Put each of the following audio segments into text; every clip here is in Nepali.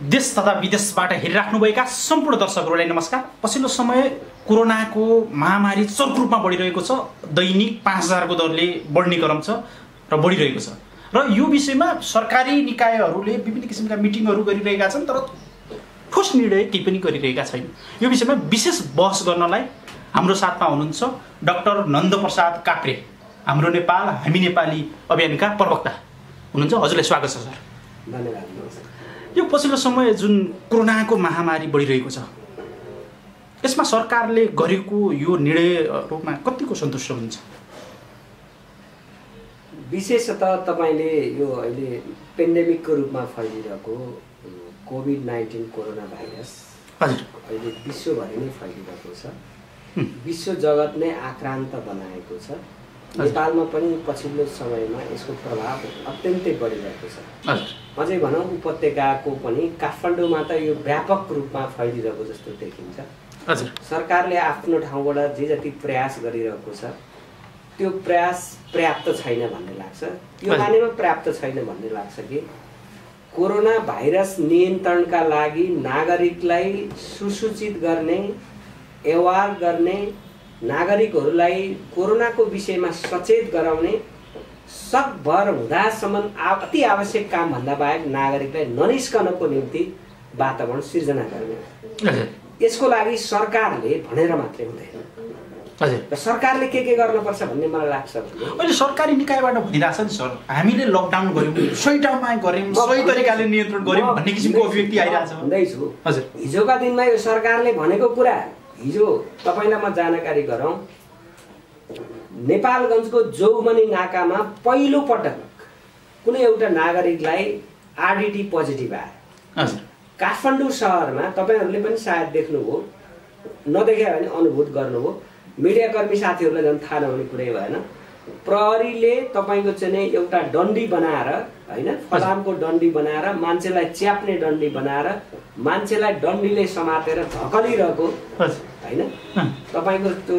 देश तथा विदेशबाट हेरिराख्नुभएका सम्पूर्ण दर्शकहरूलाई नमस्कार। पछिल्लो समय कोरोनाको महामारी चरम रूपमा बढिरहेको छ। दैनिक 5000 को दरले बढ्ने क्रम छ र बढिरहेको छ र यो विषयमा सरकारी निकायहरूले विभिन्न किसिमका मिटिङहरू गरिरहेका छन्, तर ठोस निर्णय केही पनि गरिरहेका छैन। यो विषयमा विशेष बहस गर्नलाई हाम्रो साथमा हुनुहुन्छ डाक्टर नन्दप्रसाद काप्रे, हाम्रो नेपाल हामी नेपाली अभियानका प्रवक्ता हुनुहुन्छ। हजुरलाई स्वागत छ सर। धन्यवाद। यो पछिल्लो समय जुन कोरोनाको महामारी बढिरहेको छ, यसमा सरकारले गरेको यो निर्णयहरूमा कतिको सन्तुष्ट हुन्छ? विशेषतः तपाईले यो अहिले पेन्डेमिकको रूपमा फैलिरहेको कोभिड-19 कोरोना भाइरस हजुर अहिले विश्वभरि नै फैलिरहेको छ। विश्व जगत नै आक्रान्त बनाएको छ। नेपालमा पनि पछिल्लो समयमा यसको प्रभाव अत्यन्तै बढिरहेको छ। अझै भनौँ उपत्यकाको पनि काठमाडौँमा त यो व्यापक रूपमा फैलिरहेको जस्तो देखिन्छ। सरकारले आफ्नो ठाउँबाट जे जति प्रयास गरिरहेको छ त्यो प्रयास पर्याप्त छैन भन्ने लाग्छ। यो मानेमा पर्याप्त छैन भन्ने लाग्छ कि कोरोना भाइरस नियन्त्रणका लागि नागरिकलाई सुसूचित गर्ने, एवार गर्ने, नागरिकहरूलाई कोरोनाको विषयमा सचेत गराउने सकभर हुँदासम्म अति आवश्यक काम भन्दा बाहेक नागरिकलाई ननिस्कनको निम्ति वातावरण सिर्जना गर्ने। यसको लागि सरकारले भनेर मात्रै हुँदैन। र सरकारले के गर्नुपर्छ भन्ने मलाई लाग्छ। अहिले सरकारी निकायबाट भनिरहेछ नि सर, हामीले लकडाउन गर्यौँ, सही ठाउँमा गर्यौँ, सही तरिकाले नियन्त्रण गर्यौँ भन्ने किसिमको अभिव्यक्ति आइरहेछ। भन्दैछु हजुर, हिजोका दिनमा यो सरकारले भनेको कुरा, हिजो तपाईलाई म जानकारी गराउँ, नेपालगञ्जको जोगमनी नाकामा पहिलो पटक कुनै एउटा नागरिकलाई आरडिटी पोजिटिभ आयो। काठमाडौँ शहरमा तपाईहरूले पनि सायद देख्नुभयो, नदेखे भने अनुभूत गर्नुभयो। मिडियाकर्मी साथीहरूलाई झन् थाहा नहुने कुरै भएन। प्रहरीले तपाईँको चाहिँ एउटा डन्डी बनाएर, होइन फलामको डन्डी बनाएर, मान्छेलाई च्याप्ने डन्डी बनाएर, मान्छेलाई डन्डीले समातेर झकलिरहेको, होइन तपाईँको त्यो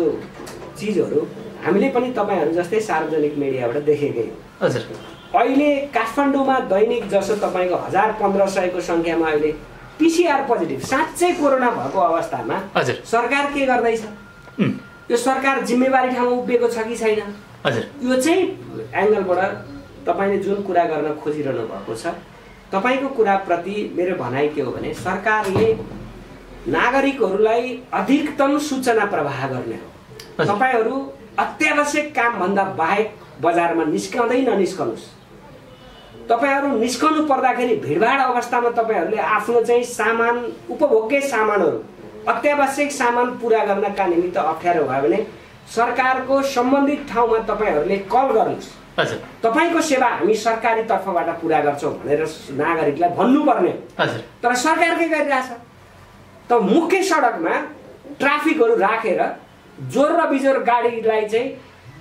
चिजहरू हामीले पनि तपाईँहरू जस्तै सार्वजनिक मिडियाबाट देखेकै हो। अहिले काठमाडौँमा दैनिक जसो तपाईँको 1000-1500 को सङ्ख्यामा अहिले पिसिआर पोजिटिभ साँच्चै कोरोना भएको अवस्थामा सरकार के गर्दैछ? यो सरकार जिम्मेवारी ठाउँमा उभिएको छ कि छैन? यो चाहिँ एङ्गलबाट तपाईँले जुन कुरा गर्न खोजिरहनु भएको छ, तपाईँको कुराप्रति मेरो भनाइ के हो भने सरकारले नागरिकहरूलाई अधिकतम सूचना प्रवाह गर्ने हो। तपाईँहरू अत्यावश्यक कामभन्दा बाहेक बजारमा निस्कँदै ननिस्कनुहोस्। तपाईँहरू निस्कनु पर्दाखेरि भिडभाड अवस्थामा तपाईँहरूले आफ्नो चाहिँ सामान, उपभोग्य सामानहरू, अत्यावश्यक सामान पुरा गर्नका निमित्त अप्ठ्यारो भयो भने सरकारको सम्बन्धित ठाउँमा तपाईँहरूले कल गर्नुहोस्। तपाईँको सेवा हामी सरकारी तर्फबाट पुरा गर्छौँ भनेर नागरिकलाई भन्नुपर्ने हो। तर सरकार के गरिरहेछ त, मुख्य सडकमा ट्राफिकहरू राखेर जोर र बिजोर गाडीलाई चाहिँ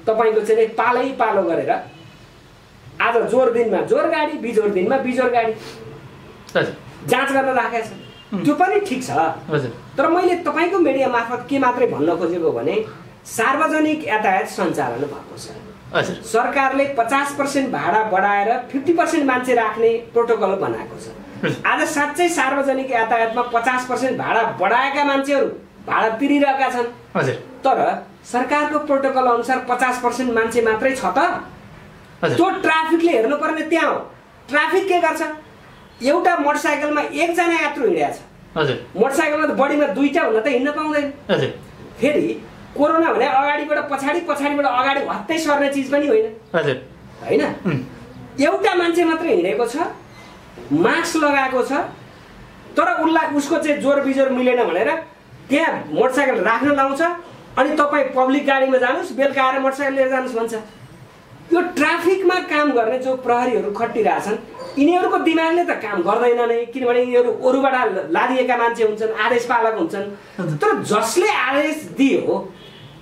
तपाईँको चाहिँ पालै पालो गरेर, आज जोर दिनमा जोर गाडी, बिजोर दिनमा बिजोर गाडी जाँच गर्न राखेको छ। त्यो पनि ठिक छ, तर मैले तपाईँको मिडिया मार्फत के मात्रै भन्न खोजेको भने सार्वजनिक यातायात सञ्चालन भएको छ। सरकारले 50% भाडा बढाएर 50% मान्छे राख्ने प्रोटोकल बनाएको छ। आज साँच्चै सार्वजनिक यातायातमा 50% भाडा बढाएका मान्छेहरू भाडा तिरिरहेका छन्, तर सरकारको प्रोटोकल अनुसार 50% मान्छे मात्रै छ त? त्यो ट्राफिकले हेर्नु पर्ने त्यहाँ हो। ट्राफिक के गर्छ? एउटा मोटरसाइकलमा एकजना यात्रु हिँडेको छ, मोटरसाइकलमा त बढीमा दुईटा हुन त हिँड्न पाउँदैन। फेरि कोरोना भने अगाडिबाट पछाडि, पछाडिबाट अगाडि हत्तै सर्ने चिज पनि होइन, होइन? एउटा मान्छे मात्रै हिँडेको छ, मास्क लगाएको छ, तर उसको चाहिँ जोर बिजोर मिलेन भनेर त्यहाँ मोटरसाइकल राख्न लाउँछ, अनि तपाईँ पब्लिक गाडीमा जानुहोस्, बेलुका आएर मोटरसाइकल लिएर जानुहोस् भन्छ। यो ट्राफिकमा काम गर्ने जो प्रहरीहरू खटिरहेछन्, यिनीहरूको दिमागले त काम गर्दैन नै, किनभने यिनीहरू अरूबाट लादिएका मान्छे हुन्छन्, आदेश पालक हुन्छन्। तर जसले आदेश दियो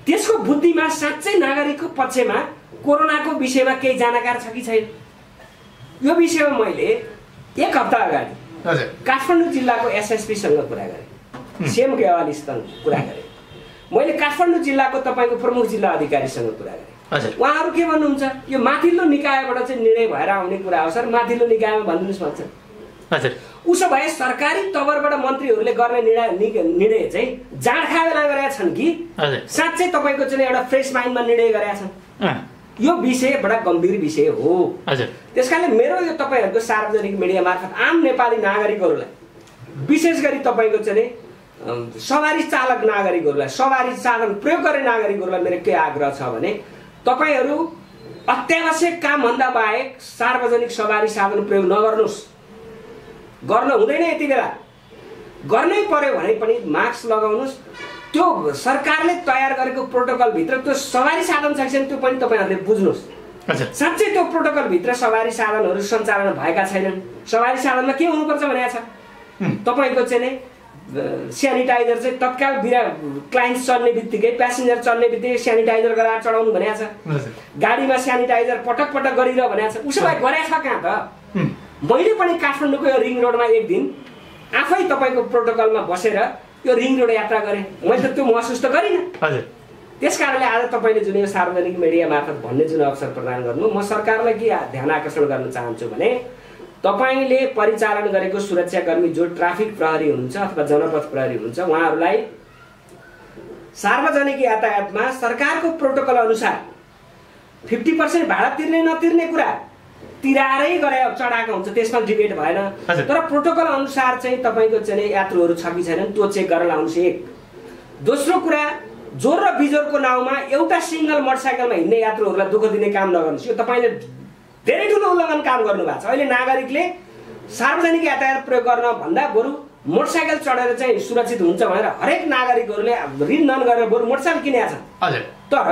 त्यसको बुद्धिमा साँच्चै नागरिकको पक्षमा कोरोनाको विषयमा केही जानकार छ कि छैन? यो विषयमा मैले 1 हप्ता अगाडि काठमाडौँ जिल्लाको एसएसपीसँग कुरा गरेँ, सेम गेवालीसँग कुरा गरेँ, मैले काठमाडौँ जिल्लाको तपाईँको प्रमुख जिल्ला अधिकारीसँग कुरा गरेँ। उहाँहरू के भन्नुहुन्छ, यो माथिल्लो निकायबाट चाहिँ निर्णय भएर आउने कुरा हो सर, माथिल्लो निकायमा भनिदिनुहोस् भन्छ। उसो भए सरकारी तवरबाट मन्त्रीहरूले गर्ने निर्णय चाहिँ जाँड खाएला गरेका छन् कि साँच्चै तपाईँको चाहिँ एउटा फ्रेस माइन्डमा निर्णय गरेका छन्? यो विषय बडा गम्भीर विषय हो। त्यसकारणले मेरो यो तपाईँहरूको सार्वजनिक मिडिया मार्फत आम नेपाली नागरिकहरूलाई, विशेष गरी तपाईँको चाहिँ सवारी चालक नागरिकहरूलाई, सवारी साधन प्रयोग गर्ने नागरिकहरूलाई मेरो के आग्रह छ भने तपाईँहरू अत्यावश्यक कामभन्दा बाहेक सार्वजनिक सवारी साधन प्रयोग नगर्नुहोस्। गर्न हुँदैन, यति बेला गर्नै पर्यो भने पनि मास्क लगाउनुहोस्। त्यो सरकारले तयार गरेको प्रोटोकलभित्र त्यो सवारी साधन छ कि त्यो पनि तपाईँहरूले बुझ्नुहोस्। साँच्चै त्यो प्रोटोकलभित्र सवारी साधनहरू सञ्चालन भएका छैनन्। सवारी साधनमा के हुनुपर्छ भनेको छ तपाईँको चाहिँ नै सेनिटाइजर चाहिँ तत्काल क्लाइन्ट चढ्ने बित्तिकै, प्यासेन्जर चढ्ने बित्तिकै सेनिटाइजर गराएर चढाउनु भनेको छ। गाडीमा सेनिटाइजर पटक पटक गरिरह भनेको छ। उसो भए गरेको छ कहाँ त? मैले पनि काठमाडौँको यो रिङ रोडमा एक दिन आफै तपाईँको प्रोटोकलमा बसेर यो रिङ रोड यात्रा गरेँ। मैले त त्यो महसुस त गरिनँ। त्यस कारणले आज तपाईँले जुन यो सार्वजनिक मिडिया मार्फत भन्ने जुन अवसर प्रदान गर्नु, म सरकारलाई के ध्यान आकर्षण गर्न चाहन्छु भने तपाईँले परिचालन गरेको सुरक्षाकर्मी जो ट्राफिक प्रहरी हुनुहुन्छ अथवा जनपथ प्रहरी हुनुहुन्छ, उहाँहरूलाई सार्वजनिक यातायातमा सरकारको प्रोटोकल अनुसार 50% भाडा तिर्ने नतिर्ने कुरा तिरारै गरे चढाएको हुन्छ, त्यसमा डिबेट भएन। तर प्रोटोकल अनुसार चाहिँ तपाईँको चाहिँ यात्रुहरू छ कि छैनन् त्यो चेक गरेर लाउनुहोस्। एक दोस्रो कुरा, जोर र बिजोरको नाउँमा एउटा सिङ्गल मोटरसाइकलमा हिँड्ने यात्रुहरूलाई दुःख दिने काम नगर्नुहोस्। यो तपाईँले धेरै ठुलो उल्लङ्घन काम गर्नुभएको छ। अहिले नागरिकले सार्वजनिक यातायात प्रयोग गर्न भन्दा बरु मोटरसाइकल चढेर चाहिँ सुरक्षित हुन्छ भनेर हरेक नागरिकहरूले ऋण नन गरेर बरु मोटरसाइकल किनेका छन्। तर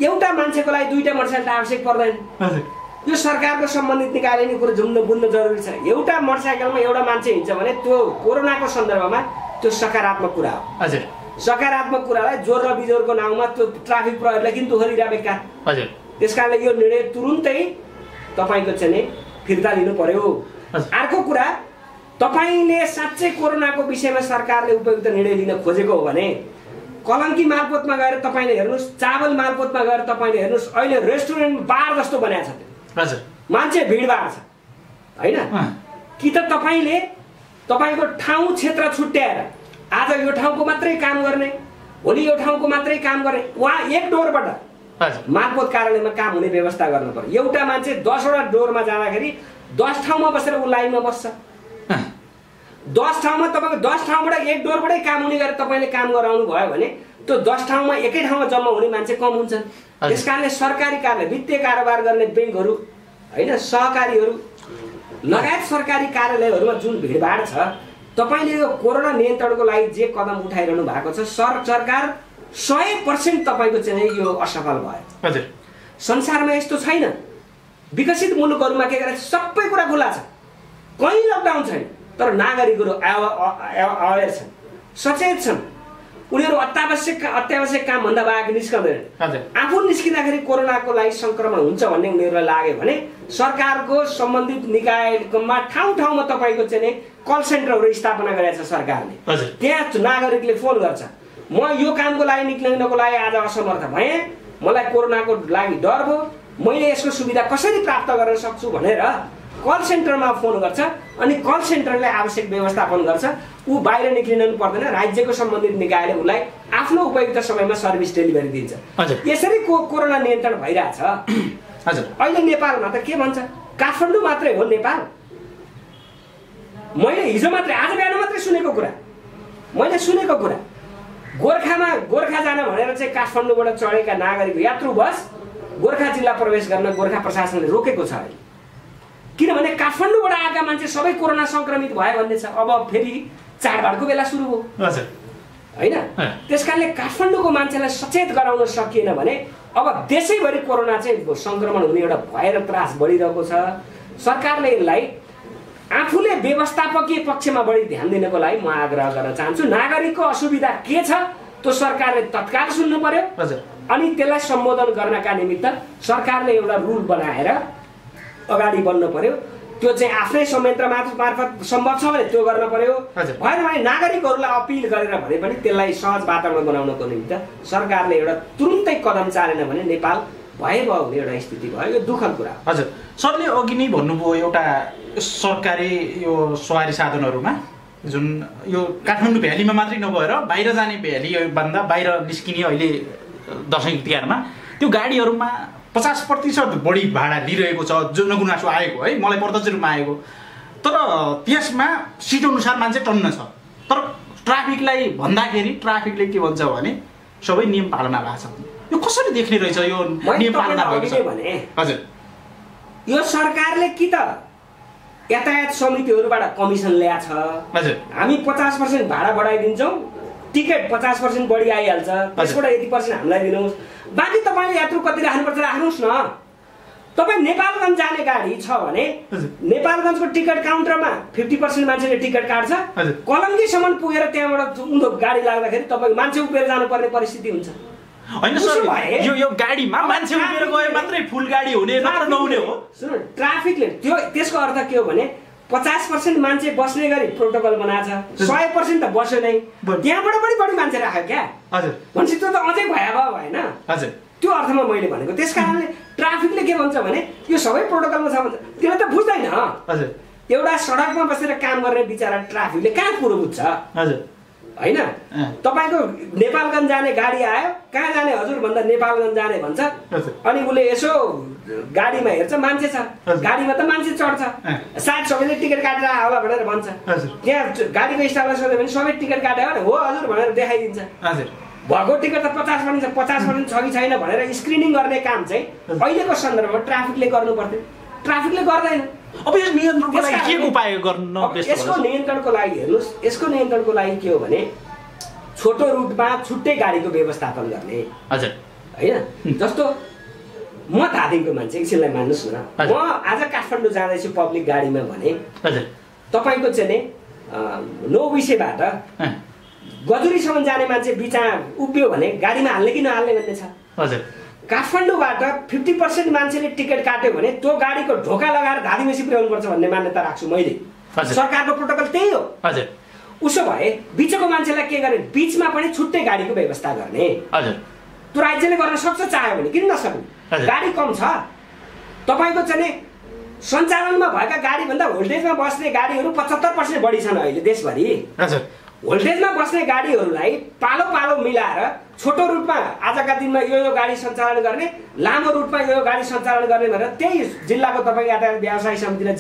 एउटा मान्छेको लागि दुईटा मोटरसाइकल आवश्यक पर्दैन। यो सरकारको सम्बन्धित निकायले कुरो बुझ्न जरुरी छ। एउटा मोटरसाइकलमा एउटा मान्छे हिँड्छ भने त्यो कोरोनाको सन्दर्भमा त्यो सकारात्मक कुरा हो। सकारात्मक कुरालाई जोर र बिजोरको नाउँमा त्यो ट्राफिक प्रहरीलाई किन दुःख दिइरहेको बेकार? त्यसकारणले यो निर्णय तुरुन्तै तपाईँको चाहिँ फिर्ता लिनु पर्यो। अर्को कुरा, तपाईँले साँच्चै कोरोनाको विषयमा सरकारले उपयुक्त निर्णय लिन खोजेको हो भने कलङ्की मालपोतमा गएर तपाईँले हेर्नुहोस्, चावल मालपोतमा गएर तपाईँले हेर्नुहोस्, अहिले रेस्टुरेन्ट बार जस्तो बनाएको छ। मान्छे भिडभाड छ होइन कि? त तपाईँले तपाईँको ठाउँ क्षेत्र छुट्याएर आज यो ठाउँको मात्रै काम गर्ने, भोलि यो ठाउँको मात्रै काम गर्ने, उहाँ एक डोरबाट मालपोत कार्यालयमा काम हुने व्यवस्था गर्नु पर्यो। एउटा मान्छे 10वटा डोरमा जाँदाखेरि 10 ठाउँमा बसेर ऊ लाइनमा बस्छ। 10 ठाउँमा तपाईँको 10 ठाउँबाट एक डोरबाटै काम हुने गरेर तपाईँले काम गराउनु भयो भने त्यो 10 ठाउँमा एकै ठाउँमा जम्मा हुने मान्छे कम हुन्छन्। त्यस कारणले सरकारी कार्यालय, वित्तीय कारोबार गर्ने ब्याङ्कहरू होइन, सहकारीहरू लगायत सरकारी कार्यालयहरूमा जुन भिडभाड छ, तपाईँले यो कोरोना नियन्त्रणको लागि जे कदम उठाइरहनु भएको छ, सरकार 100% तपाईँको चाहिँ यो असफल भयो। संसारमा यस्तो छैन। विकसित मुलुकहरूमा के गरेछ, सबै कुरा खुला छ, कहीँ लकडाउन छैन। तर नागरिकहरू अवेर छन्, सचेत छन्। उनीहरू अत्यावश्यक कामभन्दा बाहेक निस्कँदैनन्। आफू निस्किँदाखेरि कोरोनाको लागि सङ्क्रमण हुन्छ भन्ने उनीहरूलाई लाग्यो भने सरकारको सम्बन्धित निकायमा ठाउँ ठाउँमा तपाईँको चाहिँ कल सेन्टरहरू स्थापना गरेको छ सरकारले। त्यहाँ नागरिकले फोन गर्छ, म यो कामको लागि निक्लिनको लागि आज असमर्थ भएँ, मलाई कोरोनाको लागि डर भयो, मैले यसको सुविधा कसरी प्राप्त गर्न सक्छु भनेर कल सेन्टरमा फोन गर्छ अनि कल सेन्टरले आवश्यक व्यवस्थापन गर्छ। ऊ बाहिर निक्लिनु पर्दैन, राज्यको सम्बन्धित निकायले उसलाई आफ्नो उपयुक्त समयमा सर्भिस डेलिभरी दिन्छ। यसरी कोरोना नियन्त्रण भइरहेछ। अहिले नेपालमा त के भन्छ, काठमाडौँ मात्रै हो नेपाल। मैले हिजो मात्रै, आज बिहान मात्रै सुनेको कुरा, गोर्खा जान भनेर चाहिँ काठमाडौँबाट चढेका नागरिक यात्रु बस गोर्खा जिल्ला प्रवेश गर्न गोर्खा प्रशासनले रोकेको छ। किनभने काठमाडौँबाट आएका मान्छे सबै कोरोना संक्रमित भयो भन्ने छ। अब फेरि चाडबाडको बेला सुरु हो होइन? त्यसकारणले काठमाडौँको मान्छेलाई सचेत गराउन सकिएन भने अब देशैभरि कोरोना चाहिँ संक्रमण हुने एउटा भय र त्रास बढिरहेको छ। सरकारले यसलाई आफूले व्यवस्थापकीय पक्षमा बढी ध्यान दिनको लागि म आग्रह गर्न चाहन्छु। नागरिकको असुविधा के छ त्यो सरकारले तत्काल सुन्नु पर्यो अनि त्यसलाई सम्बोधन गर्नका निमित्त सरकारले एउटा रुल बनाएर अगाडि बढ्नु पर्यो। त्यो चाहिँ आफ्नै संयन्त्र मार्फत सम्भव छ भने त्यो गर्न पर्यो। भएन भने नागरिकहरूलाई अपिल गरेर भने पनि त्यसलाई सहज वातावरण बनाउनको निमित्त सरकारले एउटा तुरुन्तै कदम चालेन भने नेपाल भयो हुने एउटा स्थिति भयो। यो दुःखद कुरा। हजुर, सरले अघि नै भन्नुभयो एउटा सरकारी यो सवारी साधनहरूमा जुन यो काठमाडौँ भ्यालीमा मात्रै नभएर बाहिर जाने भ्यालीभन्दा बाहिर निस्किने अहिले दसैँ तिहारमा त्यो गाडीहरूमा 50% बढी भाडा लिइरहेको छ, जुन गुनासो आएको है, मलाई प्रत्यक्ष रूपमा आएको। तर त्यसमा सिट अनुसार मान्छे टन्न छ। तर ट्राफिकलाई भन्दाखेरि ट्राफिकले के भन्छ भने सबै नियम पालना भएको छ। यो कसरी देख्ने रहेछ यो नियम पालना भएको छ भने? हजुर, यो सरकारले कि त यातायात समितिहरूबाट कमिसन ल्याएको छ। हजुर, हामी 50% भाडा बढाइदिन्छौँ, टिकट 50% बढी आइहाल्छ, त्यसबाट यति % हामीलाई दिनुहोस्, बाँकी तपाईँले यात्रु कति राख्नुपर्छ राख्नुहोस् न। तपाईँ नेपालगञ्ज जाने गाडी छ भने नेपालगञ्जको टिकट काउन्टरमा 50% मान्छेले टिकट काट्छ। कलङ्गीसम्म पुगेर त्यहाँबाट उँधो गाडी लाग्दाखेरि तपाईँको मान्छे उभिएर जानुपर्ने परिस्थिति हुन्छ। होइन सर, यो गाडीमा मान्छे उभिएर गए मात्रै फुल गाडी हुने नत्र नहुने हो। सुन, ट्राफिकले त्यसको अर्थ के हो भने 50% मान्छे बस्ने गरी प्रोटोकल बनाएको छ, 100% त बस्यो नै, त्यहाँबाट पनि बढी मान्छे राख्यो क्या। हजुर, भनेपछि त्यो त अझै भयावह भएन? हजुर, त्यो अर्थमा मैले भनेको। त्यस कारणले ट्राफिकले के भन्छ भने यो सबै प्रोटोकलमा छ भन्छ, त्यसले त बुझ्दैन। हजुर, एउटा सडकमा बसेर काम गर्ने बिचरा ट्राफिकले कहाँ कुरो बुझ्छ? हजुर, होइन, तपाईँको नेपालगञ्ज जाने गाडी आयो, कहाँ जाने हजुर भन्दा नेपालगञ्ज जाने भन्छ, अनि उसले यसो गाडीमा हेर्छ मान्छे छ, गाडीमा त मान्छे चढ्छ, सायद सबैले टिकट काटेर आयो होला भनेर भन्छ। त्यहाँ गाडीको स्टाफलाई सोध्यो भने सबै टिकट काट्यो भने हो हजुर भनेर देखाइदिन्छ। भएको टिकट त 50% छ, 50% छ कि छैन भनेर स्क्रिनिङ गर्ने काम चाहिँ अहिलेको सन्दर्भमा ट्राफिकले गर्नु पर्थ्यो, ट्राफिकले गर्दैन। अब यस नियन्त्रणको लागि के उपाय गर्न? यसको नियन्त्रणको लागि हेर्नुहोस्, यसको नियन्त्रणको लागि के हो भने छोटो रुटमा छुट्टै गाडीको व्यवस्थापन गर्ने। हजुर, होइन, जस्तो म धादिङको मान्छे, एकछिनलाई मान्नुहोस् न, म आज काठमाडौँ जाँदैछु पब्लिक गाडीमा भने तपाईँको चाहिँ नि 9 विषयबाट गजुरीसम्म जाने मान्छे बिचमा उभियो भने गाडीमा हाल्ने कि नहाल्ने भन्ने छ। हजुर, काठमाडौँबाट 50% मान्छेले टिकट काट्यो भने त्यो गाडीको ढोका लगाएर धादिङमै पुर्याउनुपर्छ भन्ने मान्यता राख्छु मैले। सरकारको प्रोटोकल त्यही हो। हजुर, उसो भए बिचको मान्छेलाई के गर्ने? बिचमा पनि छुट्टै गाडीको व्यवस्था गर्ने। हजुर, त्यो राज्यले गर्न सक्छ चाह्यो भने, किन नसक्ने? गाडी कम छ, तपाईँको चाहिँ सञ्चालनमा भएका गाडीभन्दा भोल्टेजमा बस्ने गाडीहरू 75% बढी छन् अहिले देशभरि। हजुर, भोल्टेजमा बस्ने गाडीहरूलाई पालो पालो मिलाएर छोटो रुटमा आजका दिनमा यो गाडी सञ्चालन गर्ने, लामो रुटमा यो गाडी सञ्चालन गर्ने भनेर त्यही जिल्लाको तपाईँ यातायात व्यवसाय समितिलाई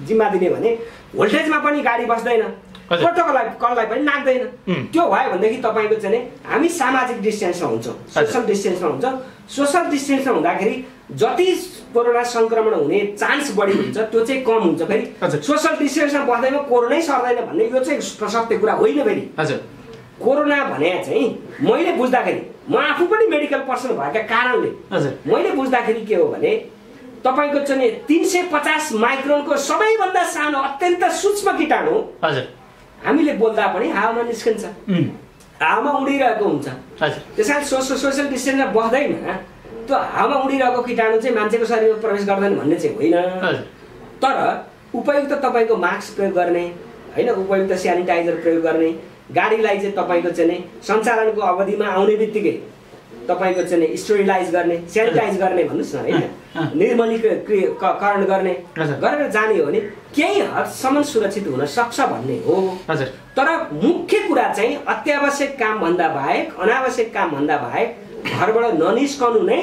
जिम्मा दिने भने भोल्टेजमा पनि गाडी बस्दैन, प्रोटोकललाई पनि नाग्दैन। त्यो भयो भनेदेखि तपाईँको चाहिँ हामी सामाजिक डिस्टेन्समा हुन्छौँ, सोसल डिस्टेन्समा हुन्छौँ। सोसल डिस्टेन्समा हुँदाखेरि जति कोरोना सङ्क्रमण हुने चान्स बढी हुन्छ त्यो चाहिँ कम हुन्छ। फेरि सोसल डिस्टेन्समा बस्दैमा कोरोनै सर्दैन भन्ने यो चाहिँ सत्य कुरा होइन। फेरि हजुर, कोरोना भने चाहिँ मैले बुझ्दाखेरि, म आफू पनि मेडिकल पर्सन भएका कारणले मैले बुझ्दाखेरि के हो भने तपाईँको चाहिँ 350 माइक्रोनको सबैभन्दा सानो अत्यन्त सूक्ष्म कीटाणु हामीले बोल्दा पनि हावामा निस्कन्छ, हावामा उडिरहेको हुन्छ। त्यस कारण सोसल डिस्टेन्समा बस्दैन त्यो हावामा उडिरहेको कीटाणु चाहिँ मान्छेको शरीरमा प्रवेश गर्दैन भन्ने चाहिँ होइन। तर उपयुक्त तपाईँको मास्क प्रयोग गर्ने, होइन, उपयुक्त स्यानिटाइजर प्रयोग गर्ने, गाडीलाई चाहिँ तपाईँको चाहिँ सञ्चालनको अवधिमा आउने बित्तिकै तपाईँको चाहिँ स्टोरिलाइज गर्ने, स्यानिटाइज गर्ने भन्नुहोस् न, होइन, निर्मलीकरण गर्ने गरेर जाने हो भने केही हदसम्म सुरक्षित हुन सक्छ भन्ने हो। तर मुख्य कुरा चाहिँ अत्यावश्यक कामभन्दा बाहेक, अनावश्यक कामभन्दा बाहेक घरबाट ननिस्कनु नै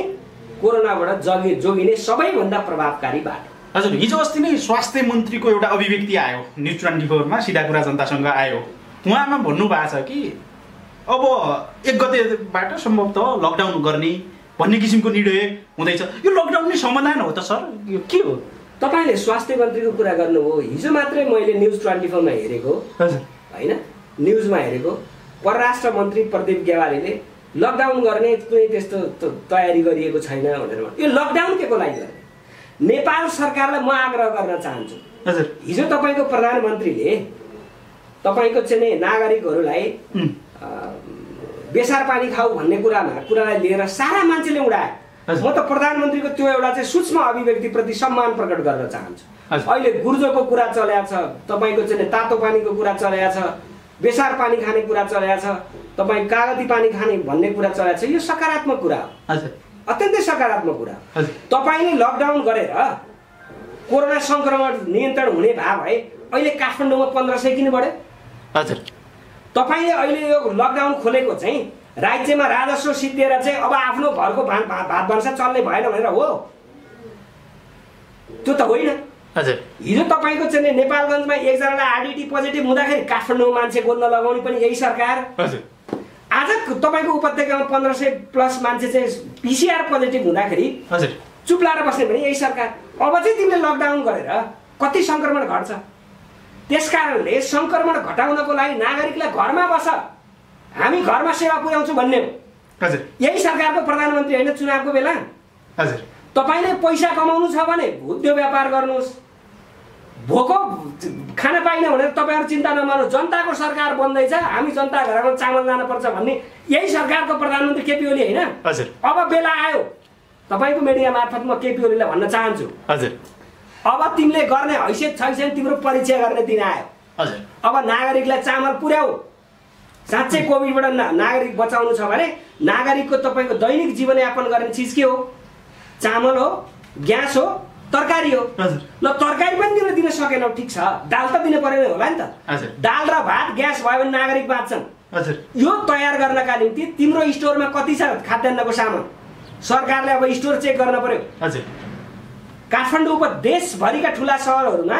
कोरोनाबाट जोगिने सबैभन्दा प्रभावकारी बाटो। हजुर, हिजो अस्ति नै स्वास्थ्य मन्त्रीको एउटा अभिव्यक्ति आयो न्युज 24 सिधा कुरा जनतासँग आयो। उहाँमा भन्नुभएको छ कि अब 1 गतेबाट सम्भवतः लकडाउन गर्ने भन्ने किसिमको निर्णय हुँदैछ। यो लकडाउन नै समाधान हो त सर? यो के हो? तपाईँले स्वास्थ्य मन्त्रीको कुरा गर्नुभयो। हिजो मात्रै मैले न्युज 24 मा हेरेको, होइन, न्युजमा हेरेको, परराष्ट्र मन्त्री प्रदीप गेवालीले लकडाउन गर्ने कुनै त्यस्तो तयारी गरिएको छैन भनेर। यो लकडाउन के को लागि गर्ने? नेपाल सरकारलाई म आग्रह गर्न चाहन्छु। हिजो तपाईँको प्रधानमन्त्रीले तपाईँको चाहिँ नागरिकहरूलाई बेसार पानी खाऊ भन्ने कुरालाई लिएर सारा मान्छेले उडाए। म त प्रधानमन्त्रीको त्यो एउटा चाहिँ सूक्ष्म अभिव्यक्तिप्रति सम्मान प्रकट गर्न चाहन्छु। अहिले गुर्जोको कुरा चलेको छ, तपाईँको चाहिँ तातो पानीको कुरा चलेको छ, बेसार पानी खाने कुरा चलेको छ, तपाईँ कागती पानी खाने भन्ने कुरा चलेको छ। यो सकारात्मक कुरा हो। अत्यन्तै सकारात्मक कुरा। तपाईँले लकडाउन गरेर कोरोना संक्रमण नियन्त्रण हुने भए अहिले काठमाडौँमा 1500 किन बढ्यो? हजुर। तपाईँले अहिले यो लकडाउन खोलेको चाहिँ राज्यमा राजस्व सिद्धिएर चाहिँ अब आफ्नो घरको भात भान्सा चल्ने भएन भनेर हो? त्यो त होइन। हजुर। हिजो तपाईँको चाहिँ नेपालगञ्जमा एकजनालाई आरडिटी पोजिटिभ हुँदाखेरि काठमाडौँमा मान्छे गोल्न लगाउने पनि यही सरकार। हजुर। आज तपाईँको उपत्यकामा 1500 प्लस मान्छे चाहिँ पिसिआर पोजिटिभ हुँदाखेरि हजुर चुप लाएर बस्ने भने यही सरकार। अब चाहिँ तिमीले लकडाउन गरेर कति सङ्क्रमण घट्छ? त्यसकारणले सङ्क्रमण घटाउनको लागि नागरिकलाई घरमा बस, हामी घरमा सेवा पुर्याउँछौँ भन्ने हो। हजुर। यही सरकारको प्रधानमन्त्री होइन चुनावको बेला? हजुर। तपाईँले पैसा कमाउनु छ भने उद्योग व्यापार गर्नुहोस्, भोको खान पाइन भनेर तपाईँहरू चिन्ता नमान्नुहोस्। जनताको सरकार बन्दैछ, हामी जनता घरमा चामल लानुपर्छ भन्ने यही सरकारको प्रधानमन्त्री केपी ओली होइन? हजुर। अब बेला आयो, तपाईँको मिडिया मार्फत म केपी ओलीलाई भन्न चाहन्छु, हजुर अब तिमीले गर्ने हैसियत छैन, तिम्रो परिचय गर्ने दिन आयो। हजुर। अब नागरिकलाई चामल पुर्याऊ। साँच्चै कोभिडबाट नागरिक बचाउनु छ भने नागरिकको तपाईँको दैनिक जीवनयापन गर्ने चिज के हो? चामल हो, ग्यास हो, तरकारी हो। ल तरकारी पनि तिमीले दिन सकेनौ, ठिक छ, दाल त दिन पर्यो होला नि त। दाल र भात ग्यास भयो भने नागरिक बाँच्छन्। यो तयार गर्नका निम्ति तिम्रो स्टोरमा कति छ खाद्यान्नको सामान? सरकारले अब स्टोर चेक गर्न पर्यो। काठमाडौँ उप देशभरिका ठुला सहरहरूमा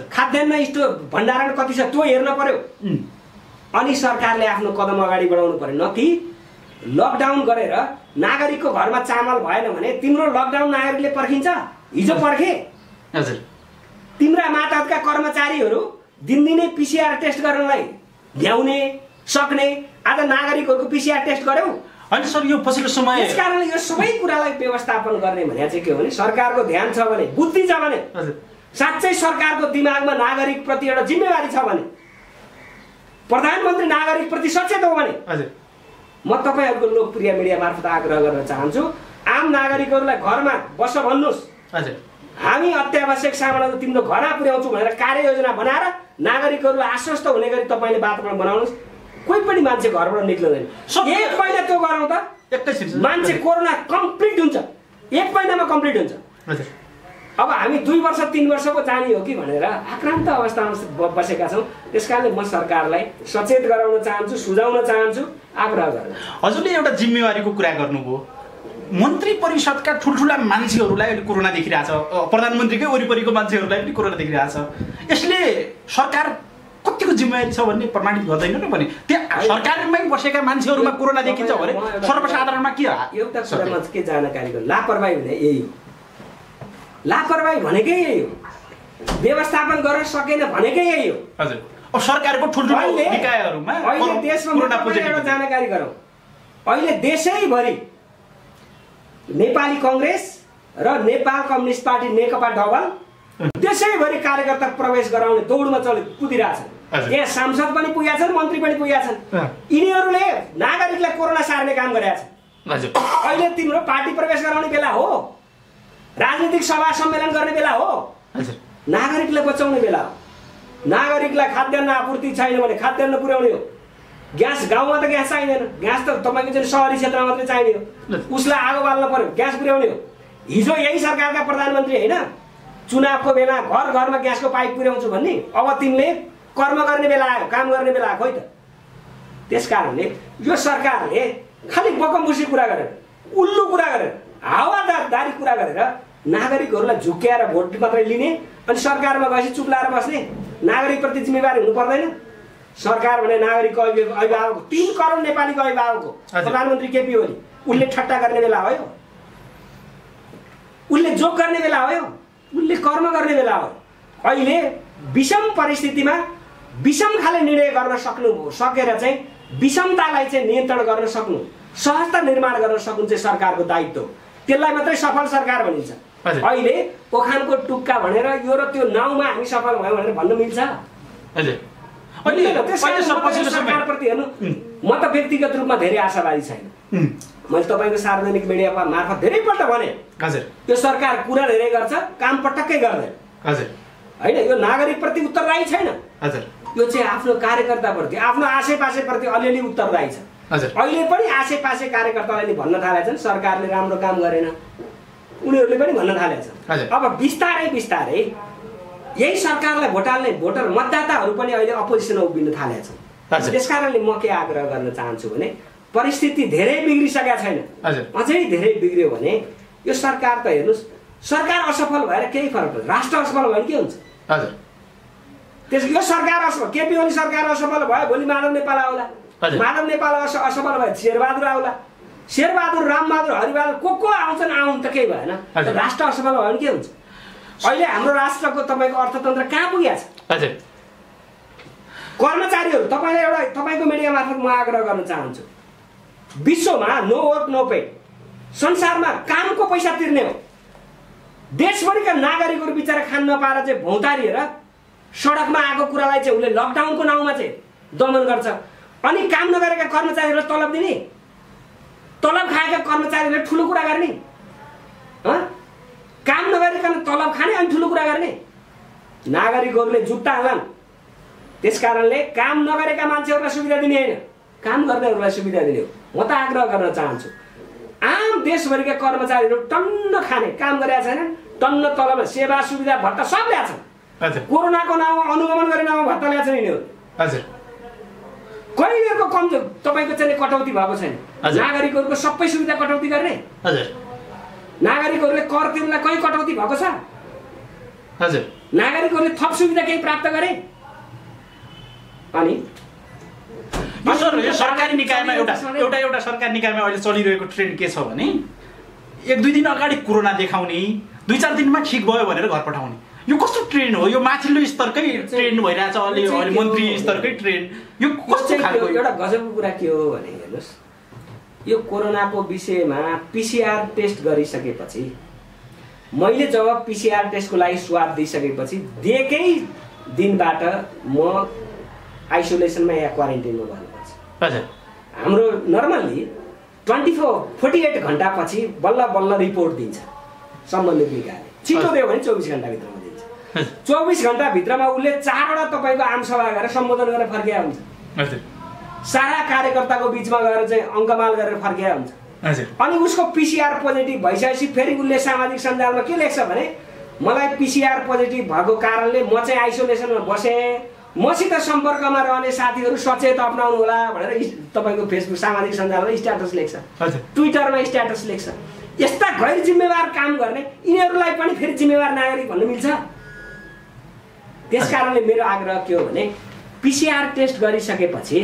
खाद्यान्न स्टोर भण्डारण कति छ त्यो हेर्न पर्यो। अनि सरकारले आफ्नो कदम अगाडि बढाउनु पर्यो, न कि लकडाउन गरेर नागरिकको घरमा चामल भएन भने तिम्रो लकडाउन नागरिकले पर्खिन्छ। हिजो पर्खे तिम्रा मातहतका कर्मचारीहरू दिनदिनै पिसिआर टेस्ट गर्नलाई भ्याउने सक्ने, आज नागरिकहरूको पिसिआर टेस्ट गर्यौ। अनि सर यो पछिल्लो समय यस कारणले यो सबै कुरालाई व्यवस्थापन गर्ने भने चाहिँ के हो भने सरकारको ध्यान छ भने, बुद्धि छ भने, साँच्चै सरकारको दिमागमा नागरिक प्रति एउटा जिम्मेवारी छ भने, प्रधानमन्त्री नागरिक प्रति सचेत हो भने म तपाईँहरूको लोकप्रिय मिडिया मार्फत आग्रह गर्न चाहन्छु, आम नागरिकहरूलाई घरमा बस भन्नुहोस्। हामी अत्यावश्यक सामानहरू तिम्रो घरमा पुर्याउँछौ भनेर कार्ययोजना बनाएर नागरिकहरूलाई आश्वस्त हुने गरी तपाईँले वातावरण बनाउनुहोस्। कोही पनि मान्छे घरबाट निक्लिँदैन। एक महिना त्यो गरौँ त, मान्छे कोरोना कम्प्लिट हुन्छ, एक महिनामा कम्प्लिट हुन्छ। अब हामी 2 वर्ष 3 वर्षको जाने हो कि भनेर आक्रान्त अवस्थामा बसेका छौँ। त्यसकारणले म सरकारलाई सचेत गराउन चाहन्छु, सुझाउन चाहन्छु, आग्रह गर्न। हजुरले एउटा जिम्मेवारीको कुरा गर्नुभयो, मन्त्री परिषदका ठुल्ठुला मान्छेहरूलाई अहिले कोरोना देखिरहेछ, प्रधानमन्त्रीकै वरिपरिको मान्छेहरूलाई पनि कोरोना देखिरहेछ। यसले सरकार कतिको जिम्मेवारी छ भन्ने प्रमाणित गर्दैन र भने त्यहाँ सरकारमै बसेका मान्छेहरूमा कोरोना देखिन्छ भने सर्वसाधारणमा के एउटा कुरामा के जानकारी गर्नु, लापरवाही भने यही हो। लापरवाही भनेकै यही हो, व्यवस्थापन गर्न सकेन भनेकै यही हो। हजुर। अब सरकारको ठुल्ठुलो निकायहरूमा अहिले देशमा एउटा जानकारी गरौँ, अहिले देशैभरि नेपाली कांग्रेस र नेपाल कम्युनिस्ट पार्टी नेकपा डबल देशैभरि कार्यकर्ता प्रवेश गराउने दौडमा कुदिरहेछन्। त्यहाँ सांसद पनि पुगेका छन्, मन्त्री पनि पुगेका छन्। यिनीहरूले नागरिकलाई कोरोना सार्ने काम गरेका छन्। अहिले तिम्रो पार्टी प्रवेश गराउने बेला हो, राजनीतिक सभा सम्मेलन गर्ने बेला हो, नागरिकलाई बचाउने बेला हो। नागरिकलाई खाद्यान्न आपूर्ति छैन भने खाद्यान्न पुर्याउने हो। ग्यास गाउँमा त ग्यास चाहिँदैन, ग्यास त तपाईँको चाहिँ सहरी क्षेत्रमा मात्रै चाहिने हो। उसलाई आगो बाल्न पर्यो, ग्यास पुर्याउने हो। हिजो यही सरकारका प्रधानमन्त्री होइन चुनावको बेला घर घरमा ग्यासको पाइप पुर्याउँछु भन्ने, अब तिमीले कर्म गर्ने बेला आयो, काम गर्ने बेला आयो। खोइ त त्यसकारणले यो सरकारले खालि बकमबुसी कुरा गरेर, उल्लु कुरा गरेर, हावादारी कुरा गरेर नागरिकहरूलाई झुक्क्याएर भोट मात्रै लिने अनि सरकारमा गएपछि चुप लाएर बस्ने, नागरिकप्रति जिम्मेवारी हुनु पर्दैन। सरकार भने नागरिकको अभिभावक, 3 करोड नेपालीको अभिभावक हो प्रधानमन्त्री केपी ओली। उसले ठट्टा गर्ने बेला हो, उसले जोक गर्ने बेला हो, उसले कर्म गर्ने बेला हो। अहिले विषम परिस्थितिमा विषम खाले निर्णय गर्न सकेर चाहिँ विषमतालाई चाहिँ नियन्त्रण गर्न सक्नु, सहजता निर्माण गर्न सक्नु चाहिँ सरकारको दायित्व हो। त्यसलाई मात्रै सफल सरकार भनिन्छ। अहिले ओखानको टुक्का भनेर यो र त्यो नाउँमा हामी सफल भयौँ भनेर भन्न मिल्छ? सरकारप्रति हेर्नु, म त व्यक्तिगत रूपमा धेरै आशावादी छैन। मैले तपाईँको सार्वजनिक मिडिया मार्फत धेरैपल्ट भने यो सरकार कुरा धेरै गर्छ, काम पटक्कै गर्दैन होइन। यो नागरिकप्रति उत्तरदायी छैन, यो चाहिँ आफ्नो कार्यकर्ताप्रति, आफ्नो आसेपासेप्रति अलिअलि उत्तरदायी छ। अहिले पनि आसेपासे कार्यकर्ताहरूले भन्न थालेका छन् सरकारले राम्रो काम गरेन, उनीहरूले पनि भन्न थालेका छन्। अब बिस्तारै बिस्तारै यही सरकारलाई भोट हाल्ने भोटर मतदाताहरू पनि अहिले अपोजिसनमा उभिन थालेका छन्। त्यसकारणले म के आग्रह गर्न चाहन्छु भने परिस्थिति धेरै बिग्रिसकेका छैन, अझै धेरै बिग्रियो भने यो सरकार त हेर्नुहोस्, सरकार असफल भएर केही फरक पर्छ, राष्ट्र असफल भयो भने के हुन्छ? यो सरकार असफल, केपी ओली सरकार असफल भयो, भोलि माधव नेपाल आउला, माधव नेपाल असफल भयो शेरबहादुर आउला, शेरबहादुर, रामबहादुर, हरिबहादुर को आउँछन्, आउनु त केही भएन, राष्ट्र असफल भयो भने के हुन्छ? अहिले हाम्रो राष्ट्रको तपाईँको अर्थतन्त्र कहाँ पुगेको छ? कर्मचारीहरू, तपाईँलाई एउटा तपाईँको मिडिया मार्फत म आग्रह गर्न चाहन्छु, विश्वमा नो वर्क नो पे, संसारमा कामको पैसा तिर्ने हो, देशभरिका नागरिकहरू बिचरा खान नपाएर चाहिँ भौतारिएर सडकमा आएको कुरालाई चाहिँ उसले लकडाउनको नाउँमा चाहिँ दमन गर्छ। अनि काम नगरेका कर्मचारीहरूलाई तलब दिने, तलब खाएका कर्मचारीहरूले ठुलो कुरा गर्ने, काम नगरिकन तलब खाने अनि ठुलो कुरा गर्ने, नागरिकहरूले जुट्टा हाल्लान्। त्यसकारणले काम नगरेका मान्छेहरूलाई सुविधा दिने होइन, काम गर्नेहरूलाई सुविधा दिने हो। म त आग्रह गर्न चाहन्छु, आम देशभरिका कर्मचारीहरू टन्न खाने, काम गरेका छैनन्, टन्न तलब, सेवा सुविधा भत्ता सब ल्याएको छन्। कोरोनाको नाउँमा, अनुगमन गर्ने नाउँमा भत्ता ल्याएको छन् यिनीहरू। कहिलेको कमजोर तपाईँको चाहिँ कटौती भएको छैन, नागरिकहरूको सबै सुविधा कटौती गर्ने, नागरिकहरूले कर तिर्नलाई कहीँ कटौती भएको छ? नागरिकहरूले थप सुविधा केही प्राप्त गरे? अनि यो सरकारी निकायमा एउटा सरकारी निकायमा अहिले चलिरहेको ट्रेन्ड के छ भने 1-2 दिन अगाडि कोरोना देखाउने, 2-4 दिनमा ठिक भयो भनेर घर पठाउने, यो कस्तो ट्रेन्ड हो? यो माथिल्लो स्तरकै ट्रेन्ड भइरहेछ, अलि मन्त्री स्तरकै ट्रेन्ड, यो कस्तो खालको? एउटा गजबको कुरा के हो भने हेर्नुहोस्, यो कोरोनाको विषयमा पिसिआर टेस्ट गरिसकेपछि, मैले जब पिसिआर टेस्टको लागि स्वाद दिइसकेपछि दिएकै दिनबाट म आइसोलेसनमा या क्वारेन्टाइनमा बस्नुपर्छ। हाम्रो नर्मल्ली 48 घण्टापछि बल्ल बल्ल रिपोर्ट दिन्छ सम्बन्धित निकायले, छिटो दियो भने 24 घण्टाभित्रमा दिन्छ। 24 घण्टाभित्रमा उसले 4वटा तपाईँको आमसभा गरेर सम्बोधन गरेर फर्किया हुन्छ, सारा कार्यकर्ताको बिचमा गएर चाहिँ अङ्कमाल गरेर फर्किया हुन्छ। अनि उसको पिसिआर पोजिटिभ भइसकेपछि फेरि उसले सामाजिक सञ्जालमा के लेख्छ भने मलाई पिसिआर पोजिटिभ भएको कारणले म चाहिँ आइसोलेसनमा बसेँ, मसित सम्पर्कमा रहने साथीहरू सचेत अपनाउनु होला भनेर तपाईँको फेसबुक सामाजिक सञ्जालमा स्ट्याटस लेख्छ, ट्विटरमा स्ट्याटस लेख्छ। यस्ता गैर जिम्मेवार काम गर्ने यिनीहरूलाई पनि फेरि जिम्मेवार नागरिक भन्न मिल्छ? त्यसकारणले मेरो आग्रह के हो भने पिसिआर टेस्ट गरिसकेपछि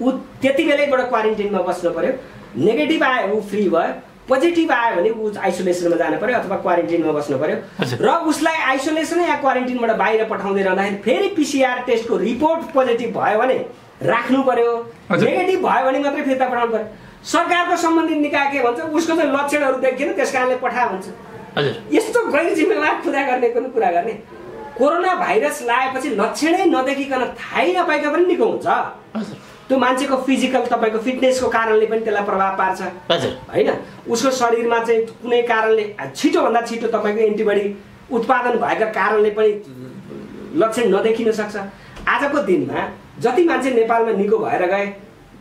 ऊ त्यति बेलैबाट क्वारेन्टाइनमा बस्नु पर्यो, नेगेटिभ आयो ऊ फ्री भयो, पोजिटिभ आयो भने ऊ आइसोलेसनमा जानु पर्यो अथवा क्वारेन्टाइनमा बस्नु पर्यो, र उसलाई आइसोलेसन या क्वारेन्टाइनबाट बाहिर पठाउँदै रहँदाखेरि फेरि पिसिआर टेस्टको रिपोर्ट पोजिटिभ भयो भने राख्नु पर्यो, नेगेटिभ भयो भने मात्रै फिर्ता पठाउनु पर्यो। सरकारको सम्बन्धित निकाय के भन्छ, उसको चाहिँ लक्षणहरू देखिएन त्यस कारणले पठा भन्छ। यस्तो गैर जिम्मेवार कुरा गर्ने, कुनै कुरा गर्ने? कोरोना भाइरस लागेपछि लक्षणै नदेखिकन थाहै नपाइकन पनि निको हुन्छ। त्यो मान्छेको फिजिकल तपाईँको फिटनेसको कारणले पनि त्यसलाई प्रभाव पार्छ होइन, उसको शरीरमा चाहिँ कुनै कारणले छिटोभन्दा छिटो तपाईँको एन्टिबडी उत्पादन भएका कारणले पनि लक्षण नदेखिन सक्छ। आजको दिनमा जति मान्छे नेपालमा निको भएर गए,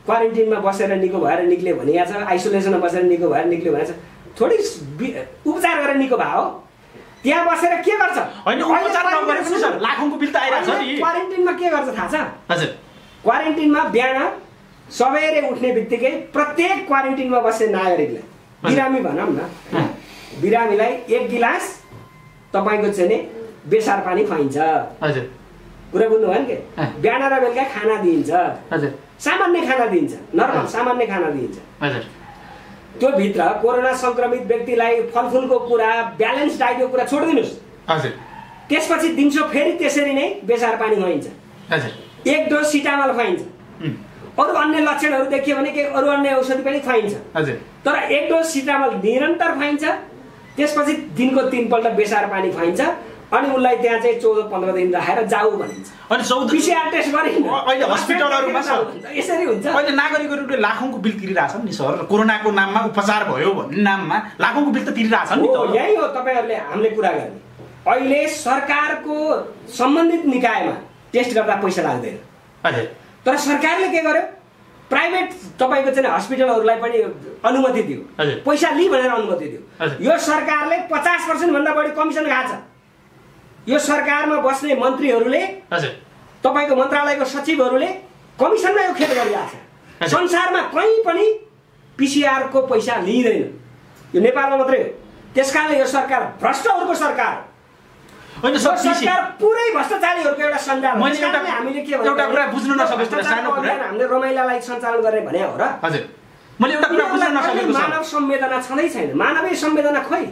क्वारेन्टाइनमा बसेर निको भएर निक्ल्यो भनिएको छ, आइसोलेसनमा बसेर निको भएर निक्ल्यो भनेको छ, थोरै उपचार गरेर निको भयो, त्यहाँ बसेर के गर्छ? लाखौँको बिल त आइरहेछ नि। क्वारेन्टाइनमा के गर्छ थाहा छ? हजुर, क्वारेन्टाइनमा बिहान सबेरै उठ्ने बित्तिकै प्रत्येक क्वारेन्टाइनमा बस्ने नागरिकलाई, बिरामी भनौँ न, बिरामीलाई 1 गिलास तपाईँको चाहिँ नि बेसार पानी खुवाइन्छ। हजुर, कुरा बुझ्नु भयो नि के? बिहान र बेलुका खाना दिइन्छ। हजुर, सामान्य खाना दिइन्छ, नर्मल सामान्य खाना दिइन्छ। हजुर, त्यो भित्र कोरोना संक्रमित व्यक्तिलाई फलफुलको कुरा, ब्यालेन्स डाइटको कुरा छोडिदिनुहोस्। हजुर, त्यसपछि दिउँसो फेरि त्यसरी नै बेसार पानी खुवाइन्छ। हजुर, 1 डोज सिटामल खुवाइन्छ, अरू अन्य लक्षणहरू देखियो भने के अरू अन्य औषधि पनि खुवाइन्छ। हजुर, तर 1 डोज सिटामल निरन्तर खुवाइन्छ, त्यसपछि दिनको 3 पल्ट बेसार पानी खुवाइन्छ, अनि उसलाई त्यहाँ चाहिँ 14-15 दिन राखेर जाऊ भनिन्छ। अनि पिसिआर टेस्ट गरिन्छ। अहिले हस्पिटलहरुमा यसरी हुन्छ। अहिले नागरिकहरूले लाखौँको बिल तिरिरहेछन् नि सर, कोरोनाको नाममा उपचार भयो भन्ने नाममा लाखौँको बिल त तिरिरहेछन् नि त। यही हो तपाईहरुले हामीले कुरा गर्ने। अहिले सरकारको सम्बन्धित निकायमा टेस्ट गर्दा पैसा लाग्दैन। हजुर, तर सरकारले के गर्यो? प्राइभेट तपाईँको चाहिँ हस्पिटलहरूलाई पनि अनुमति दियो, पैसा लि भनेर अनुमति दियो। यो सरकारले 50% भन्दा बढी कमिसन खान्छ। यो सरकारमा बस्ने मन्त्रीहरूले, तपाईँको मन्त्रालयको सचिवहरूले कमिसनमा यो खेल गरिरहेको छ। संसारमा कहीँ पनि PCR को पैसा लिइँदैन, यो नेपालमा मात्रै हो। त्यसकारणले यो सरकार भ्रष्टहरूको सरकार होइन। सरकार पुरै भ्रष्टाचारीहरूको एउटा सञ्जाल। हामीले के एउटा कुरा बुझ्नु नसकेको सानो कुरा हामीले रमाइलालाई सञ्चालन गर्ने भने हो र? हजुर, मैले एउटा कुरा बुझ्न नसकेको मानव संवेदना छँदै छैन। मानवीय संवेदना खोइ।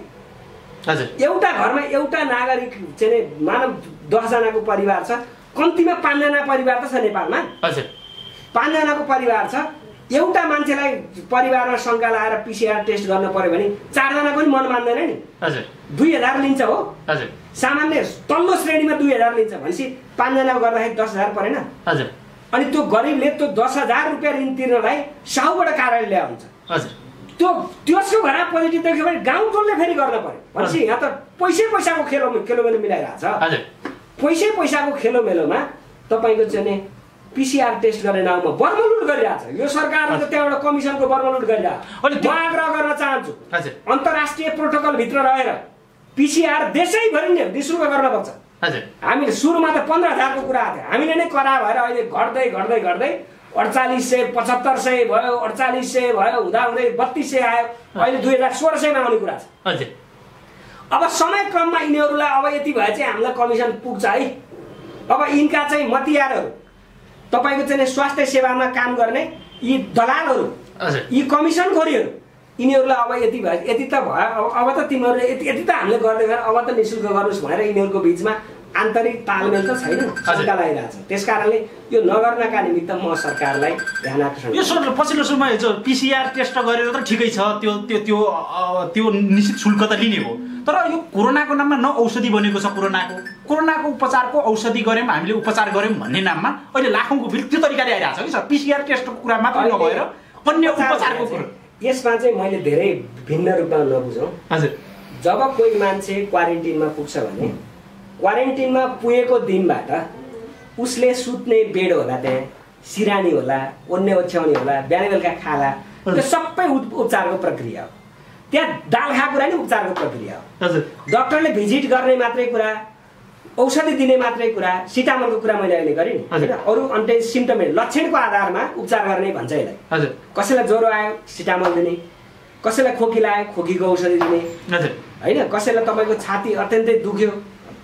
हजुर, एउटा घरमा एउटा नागरिक चाहिँ मानव 10 जनाको परिवार छ, कम्तीमा 5 जना परिवार त छ नेपालमा। हजुर, 5 जनाको परिवार छ। एउटा मान्छेलाई परिवारमा शङ्का लाएर PCR टेस्ट गर्न पर्यो भने 4 जनाको पनि मन मान्दैन नि। हजुर, 2000 लिन्छ हो। हजुर, सामान्य तल्लो श्रेणीमा 2000 लिन्छ भनेपछि 5 जनाको गर्दाखेरि 10,000 परेन। हजुर, अनि त्यो गरिबले त्यो 10,000 रुपियाँ ऋण तिर्नलाई साहुबाट कार्यालय ल्याएर हुन्छ। हजुर, त्यसको घरमा पोजिटिभ देख्यो भने गाउँ टोलले फेरि गर्न पर्यो भनेपछि यहाँ त पैसाको खेलोमेलो मिलाइरहेको छ। हजुर, पैसाको खेलोमेलोमा तपाईँको चाहिँ PCR टेस्ट गर्ने नाउँमा बर्मलुट गरिरहेको छ यो सरकारले। त त्यहाँबाट कमिसनको बर्मलुट गरिरहेको। म आग्रह गर्न चाहन्छु, अन्तर्राष्ट्रिय प्रोटोकलभित्र रहेर PCR देशैभरि नै निःशुल्क गर्नुपर्छ। हामीले सुरुमा त 15,000 को कुरा आएको थियो, हामीले नै करा भएर अहिले घट्दै 4800, 7500 भयो, 4800 भयो, हुँदाहुँदै 3200 आयो, अहिले 2600 मा आउने कुरा छ। अब समय क्रममा यिनीहरूलाई अब यति भए चाहिँ हामीलाई कमिसन पुग्छ है। अब यिनका चाहिँ मतियारहरू, तपाईँको चाहिँ स्वास्थ्य सेवामा काम गर्ने यी दलालहरू, यी कमिसनखोरीहरू, यिनीहरूलाई अब यति भयो, यति त भयो, अब त तिमीहरूले यति त हामीले गर्दै गएर अब त निःशुल्क गर्नुहोस् भनेर यिनीहरूको बिचमा आन्तरिक तालमेल त छैन, शङ्का लागिरहेको छ। त्यसकारणले यो नगर्नका निमित्त म सरकारलाई ध्यान आकर्षण। यो पछिल्लो समय जो PCR टेस्ट गरेर त ठिकै छ, त्यो निश्चित शुल्क त लिने हो, तर यो कोरोनाको नाममा न औषधि बनेको छ। कोरोनाको उपचारको औषधि गऱ्यौँ, हामीले उपचार गऱ्यौँ भन्ने नाममा अहिले लाखौँको बिल त्यो तरिकाले आइरहेको छ कि सर। PCR टेस्टको कुरा मात्र नभएर अन्य उपचारको कुरा। यसमा चाहिँ मैले धेरै भिन्न रूपमा नबुझौँ। हजुर, जब कोही मान्छे क्वारेन्टिनमा पुग्छ भने क्वारेन्टिनमा पुगेको दिनबाट उसले सुत्ने बेड होला, त्यहाँ सिरानी होला, ओन्ने ओछ्याउने होला, बिहान बेलुका खाला, त्यो सबै उपचारको प्रक्रिया हो। त्यहाँ दाल खाएको कुरा नि उपचारको प्रक्रिया हो। हजुर, डक्टरले भिजिट गर्ने मात्रै कुरा, औषधि दिने मात्रै कुरा, सिटामलको कुरा मैले अहिले गरेँ नि। अरू अन्य सिम्टम लक्षणको आधारमा उपचार गर्ने भन्छ यसलाई। हजुर, कसैलाई ज्वरो आयो सिटामल दिने, कसैलाई खोकी लाग्यो खोकीको औषधि दिने, हजुर हैन, कसैलाई तपाईँको छाती अत्यन्तै दुख्यो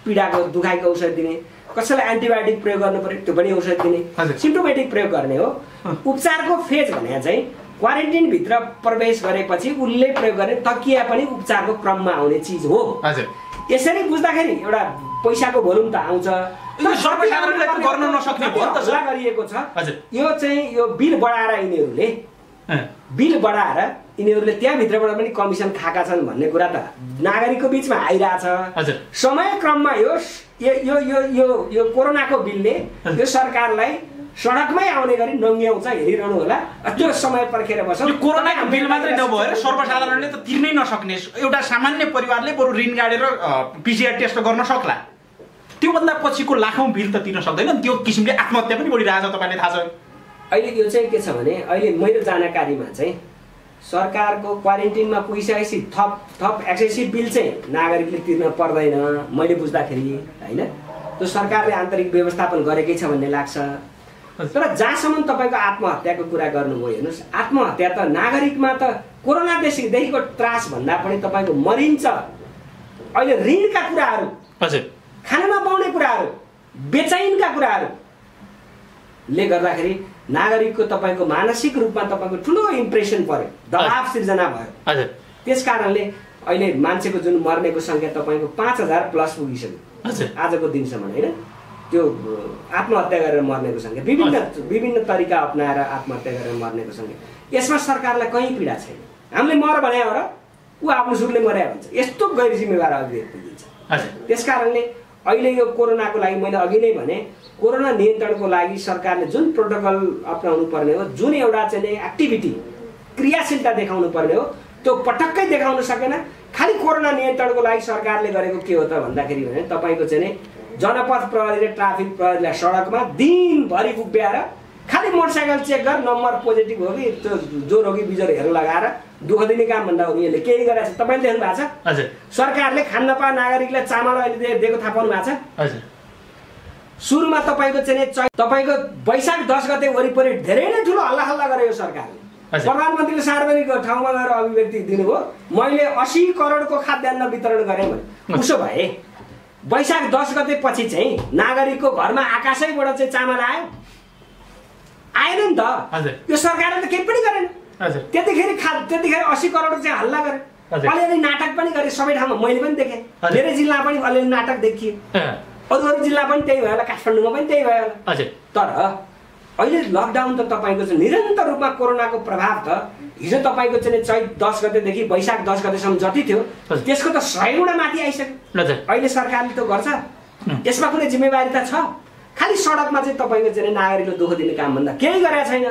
पीडाको दुखाइको औषधि दिने, कसैलाई एन्टिबायोटिक प्रयोग गर्नु पर्यो त्यो पनि औषधि दिने, सिम्टोमेटिक प्रयोग गर्ने हो। उपचारको फेज भने चाहिँ क्वारेन्टिन भित्र प्रवेश गरेपछि उसले प्रयोग गर्ने तकिया पनि उपचारको क्रममा आउने चिज हो। हजुर, यसरी बुझ्दाखेरि एउटा पैसाको भोल्युम त आउँछ, यो सर्वसाधारणले त गर्न नसक्ने भयो नि त सर गरिएको छ। हजुर, यो चाहिँ यो बिल बढाएर यिनीहरूले त्यहाँभित्रबाट पनि कमिसन खाएका छन् भन्ने कुरा त नागरिकको बिचमा आइरहेछ। हजुर, समय क्रममा यो यो यो यो यो कोरोनाको बिलले यो सरकारलाई सडकमै आउने गरी नङ्ग्याउँछ, हेरिरहनु होला। त्यो समय पर्खेर बस्छ। यो कोरोनाको बिल मात्रै नभएर सर्वसाधारणले त तिर्नै नसक्ने एउटा सामान्य परिवारले बरु ऋण गाडेर PCR टेस्ट गर्न सक्ला, त्योभन्दा पछिको लाखौँ बिल त तिर्न सक्दैन। त्यो किसिमले आत्महत्या पनि बढिरहेछ, तपाईँले थाहा छ। अहिले यो चाहिँ के छ भने अहिले मेरो जानकारीमा चाहिँ सरकारको क्वारेन्टिनमा पुगिसकेपछि थप एक्सेसिभ बिल चाहिँ नागरिकले तिर्न पर्दैन मैले बुझ्दाखेरि, होइन। त्यो सरकारले आन्तरिक व्यवस्थापन गरेकै छ भन्ने लाग्छ। तर जहाँसम्म तपाईँको आत्महत्याको कुरा गर्नुभयो, हेर्नुहोस्, आत्महत्या त नागरिकमा त कोरोनादेखिको त्रास भन्दा पनि तपाईँको मरिन्छ। अहिले ऋणका कुराहरू, हजुर, खान नपाउने कुराहरू, बेचैनका कुराहरूले गर्दाखेरि नागरिकको तपाईँको मानसिक रूपमा तपाईँको ठुलो इम्प्रेसन पर्यो, दबाव सिर्जना भयो। हजुर, त्यस कारणले अहिले मान्छेको जुन मर्नेको सङ्ख्या तपाईँको 5000 प्लस पुगिसक्यो। हजुर, आजको दिनसम्म, होइन। त्यो आत्महत्या गरेर मर्नेको सङ्ख्या, विभिन्न तरिका अप्नाएर आत्महत्या गरेर मर्नेको सङ्ख्या, यसमा सरकारलाई कहीँ पीडा छैन। हामीले मर भने हो र ऊ आफ्नो सुरले मर्या भन्छ, यस्तो गैर जिम्मेवार अभिव्यक्ति दिन्छ। त्यस कारणले अहिले यो कोरोनाको लागि मैले अघि नै भने कोरोना नियन्त्रणको लागि सरकारले जुन प्रोटोकल अपनाउनु पर्ने हो, जुन एउटा चाहिँ एक्टिभिटी क्रियाशीलता देखाउनु पर्ने हो, त्यो पटक्कै देखाउन सकेन। खालि कोरोना नियन्त्रणको लागि सरकारले गरेको के हो त भन्दाखेरि भने तपाईँको चाहिँ जनपथ प्रहरी र ट्राफिक प्रहरीलाई सडकमा दिनभरि उभ्याएर खालि मोटरसाइकल चेक गर, नम्बर पोजिटिभ हो कि त्यो जोर हो कि बिजोर हेरेर लगाएर दुःख दिने काम भन्दा हो यिनले केही गरेको छ। तपाईँले देख्नु भएको छ? हजुर। सरकारले खान नपाए नागरिकलाई चामल अहिले दिएको थाहा पाउनु भएको छ? हजुर। सुरुमा तपाईँको चाहिँ तपाईँको वैशाख 10 गते वरिपरि धेरै नै ठुलो हल्ला गर्यो यो सरकारले। प्रधानमन्त्रीले सार्वजनिक ठाउँमा गएर अभिव्यक्ति दिनुभयो, मैले 80 करोडको खाद्यान्न वितरण गरेँ भने। उसो भए वैशाख 10 गते पछि चाहिँ नागरिकको घरमा आकाशैबाट चाहिँ चामल आयो? आएन नि त। यो सरकारले त केही पनि गरेन। त्यतिखेर 80 करोड चाहिँ हल्ला गरे, अलिअलि नाटक पनि गरे सबै ठाउँमा। मैले पनि देखेँ, धेरै जिल्ला पनि अलिअलि नाटक देखियो, अरू जिल्ला पनि त्यही भयो होला, काठमाडौँमा पनि त्यही भयो होला। तर अहिले लकडाउन त तपाईँको चाहिँ निरन्तर रूपमा कोरोनाको प्रभाव त हिजो तपाईँको चाहिँ चैत 10 गतेदेखि वैशाख 10 गतेसम्म जति थियो त्यसको त 100 गुणा माथि आइसक्यो। अहिले सरकारले त गर्छ, यसमा कुनै जिम्मेवारी त छ? खालि सडकमा चाहिँ तपाईँको चाहिँ नागरिकलाई दुःख दिने काम भन्दा केही गरेको छैन।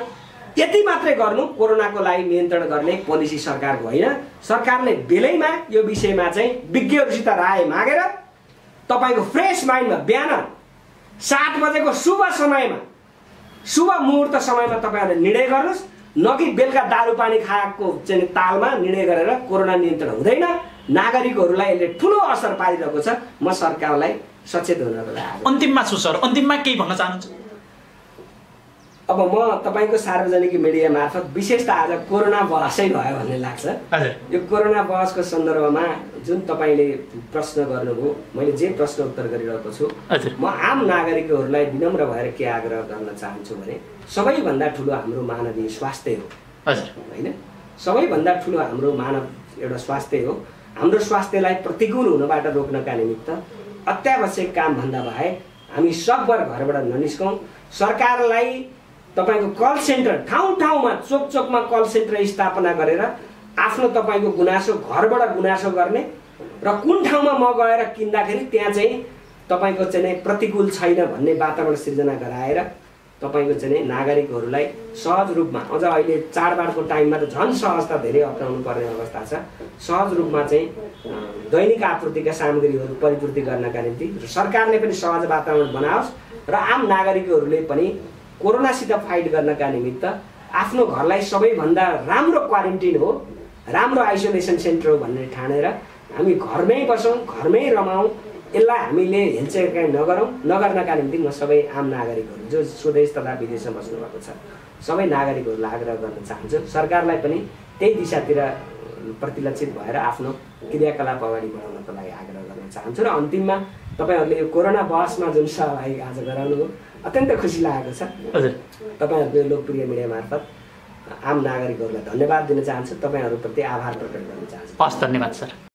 यति मात्रै गर्नु, कोरोनाको लागि नियन्त्रण गर्ने पोलिसी सरकारको होइन। सरकारले बेलैमा यो विषयमा चाहिँ विज्ञहरूसित राय मागेर तपाईँको फ्रेस माइन्डमा बिहान 7 बजेको शुभ समयमा, शुभ मुहुर्त समयमा तपाईँहरूले निर्णय गर्नुहोस्, न कि बेलुका दारू पानी खाएको चाहिँ तालमा निर्णय गरेर। कोरोना नियन्त्रण हुँदैन, नागरिकहरूलाई यसले ठुलो असर पारिरहेको छ। म सरकारलाई सचेत हुनको लागि अन्तिममा छु सर, अन्तिममा केही भन्न चाहनुहुन्छ? अब म तपाईँको सार्वजनिक मिडिया मार्फत विशेष त आज कोरोना बहसै भयो भन्ने लाग्छ। यो कोरोना बहसको सन्दर्भमा जुन तपाईँले प्रश्न गर्नुभयो, मैले जे प्रश्न उत्तर गरिरहेको छु, म आम नागरिकहरूलाई विनम्र भएर के आग्रह गर्न चाहन्छु भने सबैभन्दा ठुलो हाम्रो मानवीय स्वास्थ्य हो, होइन? सबैभन्दा ठुलो हाम्रो मानव एउटा स्वास्थ्य हो। हाम्रो स्वास्थ्यलाई प्रतिकूल हुनबाट रोक्नका निमित्त अत्यावश्यक काम भन्दा बाहेक हामी सबभर घरबाट ननिस्कौँ। सरकारलाई तपाईँको कल सेन्टर ठाउँमा चोकमा कल सेन्टर स्थापना गरेर आफ्नो तपाईँको गुनासो घरबाट गुनासो गर्ने र कुन ठाउँमा म गएर किन्दाखेरि त्यहाँ चाहिँ तपाईँको चाहिँ प्रतिकूल छैन भन्ने वातावरण सिर्जना गराएर तपाईँको चाहिँ नागरिकहरूलाई सहज रूपमा, अझ अहिले चाडबाडको टाइममा त झन् सहजता धेरै अप्नाउनु पर्ने अवस्था छ। सहज रूपमा चाहिँ दैनिक आपूर्तिका सामग्रीहरू परिपूर्ति गर्नका निम्ति सरकारले पनि सहज वातावरण बनाओस् र आम नागरिकहरूले पनि कोरोनासित फाइट गर्नका निमित्त आफ्नो घरलाई सबैभन्दा राम्रो क्वारेन्टिन हो, राम्रो आइसोलेसन सेन्टर हो भन्ने ठानेर हामी घरमै बसौँ, घरमै रमाउँ। यसलाई हामीले हेलचेक्राइ नगर्नका निम्ति म सबै आम नागरिकहरू जो स्वदेश तथा विदेशमा बस्नुभएको छ सबै नागरिकहरूलाई आग्रह गर्न चाहन्छु। सरकारलाई पनि त्यही दिशातिर प्रतिलक्षित भएर आफ्नो क्रियाकलाप अगाडि बढाउनको लागि आग्रह गर्न चाहन्छु। र अन्तिममा तपाईँहरूले यो कोरोना बहसमा जुन सहभागी आज गराउनु हो अत्यन्त खुसी लागेको छ। तपाईँहरूको यो लोकप्रिय मिडिया मार्फत आम नागरिकहरूलाई धन्यवाद दिन चाहन्छु, तपाईँहरूप्रति आभार प्रकट गर्न चाहन्छु। हस्, धन्यवाद सर।